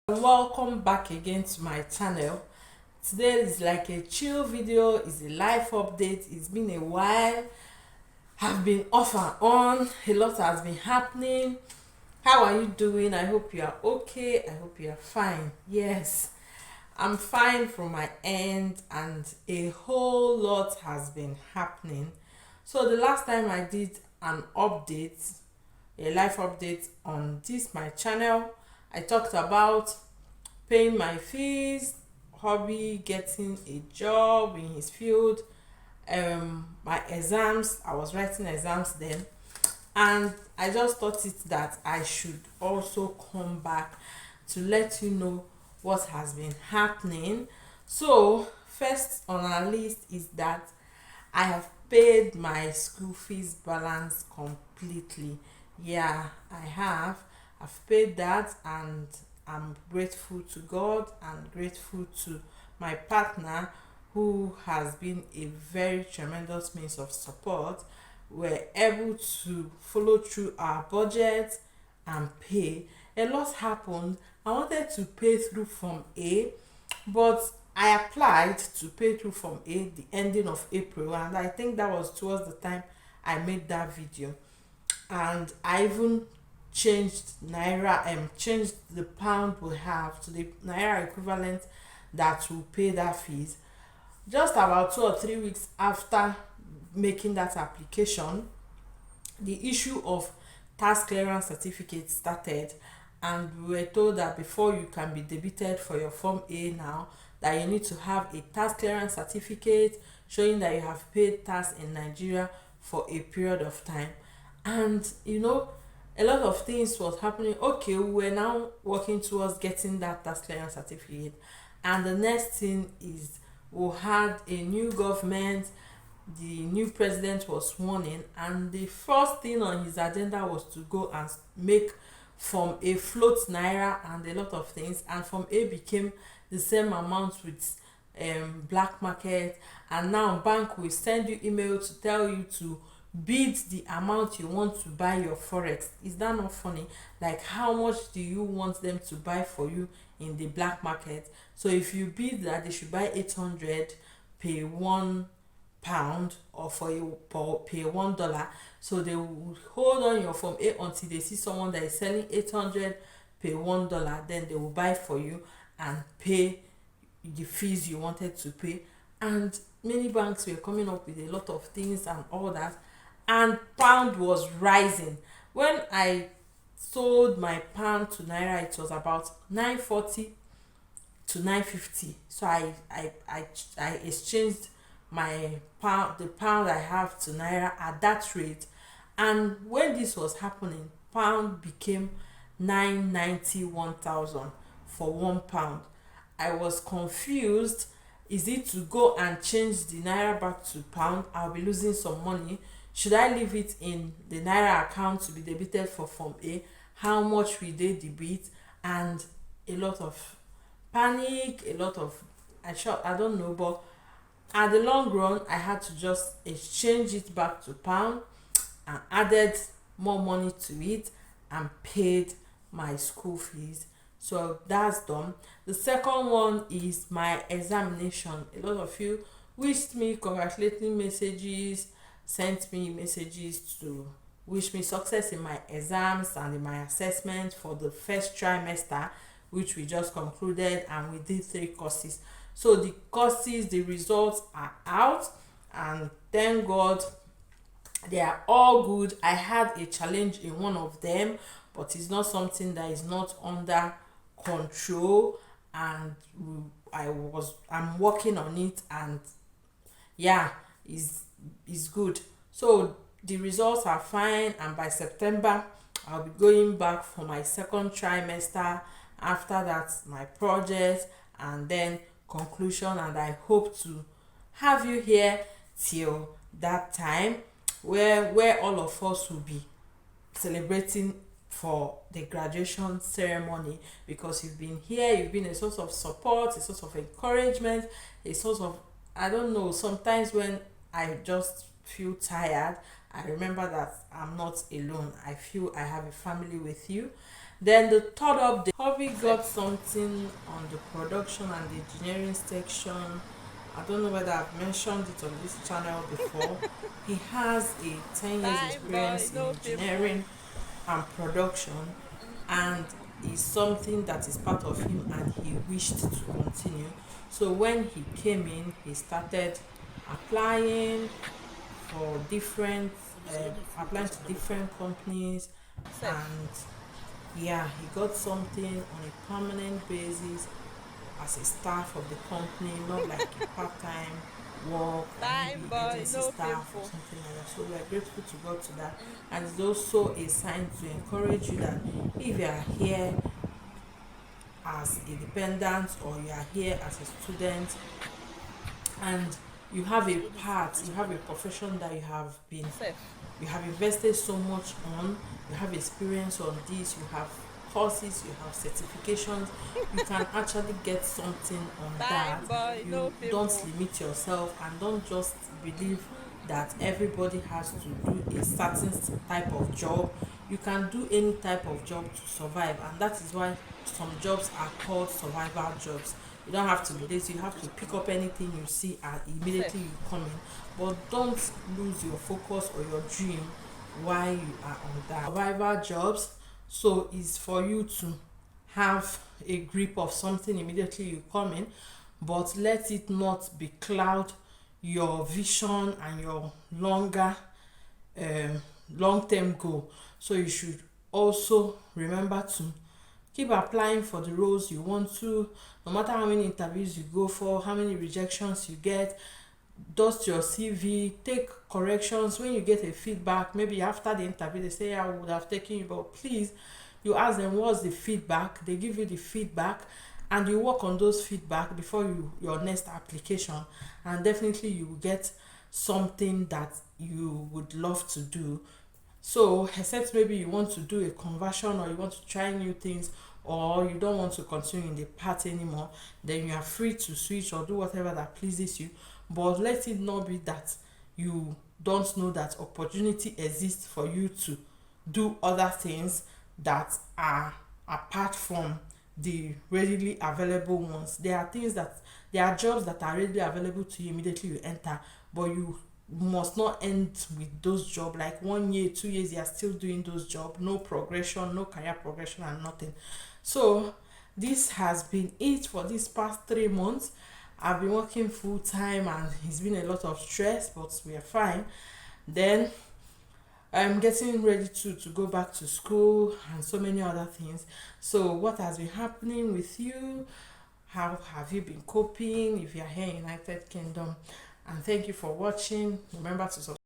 Welcome back again to my channel. Today is like a chill video, it's a life update. It's been a while, have been off and on, a lot has been happening. How are you doing? I hope you are okay. I hope you are fine. Yes, I'm fine from my end, and a whole lot has been happening. So the last time I did an update, a life update on this my channel, I talked about paying my fees, hobby, getting a job in his field, my exams. I was writing exams then, and I just thought it that I should also come back to let you know what has been happening. So first on our list is that I have paid my school fees balance completely. Yeah, I have. I've paid that, and I'm grateful to God and grateful to my partner, who has been a very tremendous means of support. We're able to follow through our budget and pay. A lot happened. I wanted to pay through Form A, but I applied to pay through Form A the ending of April, and I think that was towards the time I made that video. And I even changed the pound we have to the naira equivalent that will pay that fees. Just about 2 or 3 weeks after making that application, the issue of tax clearance certificate started, and we were told that before you can be debited for your Form A now, that you need to have a tax clearance certificate showing that you have paid tax in Nigeria for a period of time. And a lot of things was happening. Okay, we were now working towards getting that tax clearance certificate, and the next thing is we had a new government. The new president was sworn in, and the first thing on his agenda was to go and make Form A float naira and a lot of things, and Form A became the same amount with black market. And now bank will send you email to tell you to bid the amount you want to buy your forex. Is that not funny? Like, how much do you want them to buy for you in the black market? So if you bid that they should buy 800 pay £1, or pay $1, so they will hold on your Form A until they see someone that is selling 800 pay $1, then they will buy for you and pay the fees you wanted to pay. And many banks were coming up with a lot of things and all that, and pound was rising. When I sold my pound to naira, it was about 940 to 950. So I exchanged the pound I have to naira at that rate. And when this was happening, pound became 990, 1000 for £1. I was confused. Is it to go and change the naira back to pound? I'll be losing some money. Should I leave it in the naira account to be debited for Form A? How much will they debit? And a lot of panic, a lot of I don't know, but at the long run I had to just exchange it back to pound and added more money to it and paid my school fees. So that's done. The second one is my examination. A lot of you wished me congratulating messages, sent me messages to wish me success in my exams and in my assessment for the first trimester, which we just concluded, and we did 3 courses. So the courses, the results are out, and thank God they are all good. I had a challenge in one of them, but it's not something that is not under control, and I'm working on it, and yeah, is good. So the results are fine, and by September I'll be going back for my second trimester. After that, my project, and then conclusion, and I hope to have you here till that time, where all of us will be celebrating for the graduation ceremony, because you've been here, you've been a source of support, a source of encouragement, a source of, I don't know, sometimes when I just feel tired, I remember that I'm not alone. I feel I have a family with you. Then the third update, hobby got something on the production and the engineering section. I don't know whether I've mentioned it on this channel before. He has a 10 years Fine boy, experience in no people. engineering and production, and is something that is part of him and he wished to continue. So when he came in, he started applying for different applying to different companies, Self. and yeah, he got something on a permanent basis as a staff of the company, not like a part-time work or Fine maybe boy, agency no staff or people. something like that. So we are grateful to God to that. And it's also a sign to encourage you that if you are here as a dependent or you are here as a student and you have a part, you have a profession that Self. you have invested so much on, you have experience on this, you have courses, you have certifications, you can actually get something on Fine that. boy, no You don't people. limit yourself and don't just believe that everybody has to do a certain type of job. You can do any type of job to survive, and that is why some jobs are called survival jobs. You don't have to be lazy, you have to pick up anything you see and immediately Self. you come in, but don't lose your focus or your dream while you are on that. Survival jobs, so is for you to have a grip of something immediately you come in, but let it not be cloud your vision and your um, long-term goal. So you should also remember to keep applying for the roles you want to, no matter how many interviews you go for, how many rejections you get. Dust your CV, take corrections when you get a feedback. Maybe after the interview they say, I would have taken you, but please, you ask them what's the feedback, they give you the feedback, and you work on those feedback before your next application, and definitely you will get something that you would love to do. So except maybe you want to do a conversion or you want to try new things, or you don't want to continue in the path anymore, then you are free to switch or do whatever that pleases you. But let it not be that you don't know that opportunity exists for you to do other things that are apart from the readily available ones. There are jobs that are readily available to you immediately you enter, but you must not end with those jobs. Like 1 year, 2 years, you are still doing those jobs, no progression, no career progression, and nothing. So this has been it for this past 3 months. I've been working full time and it's been a lot of stress, but we are fine. Then I'm getting ready to go back to school and so many other things. So what has been happening with you? How have you been coping if you're here in United Kingdom? And thank you for watching. Remember to subscribe.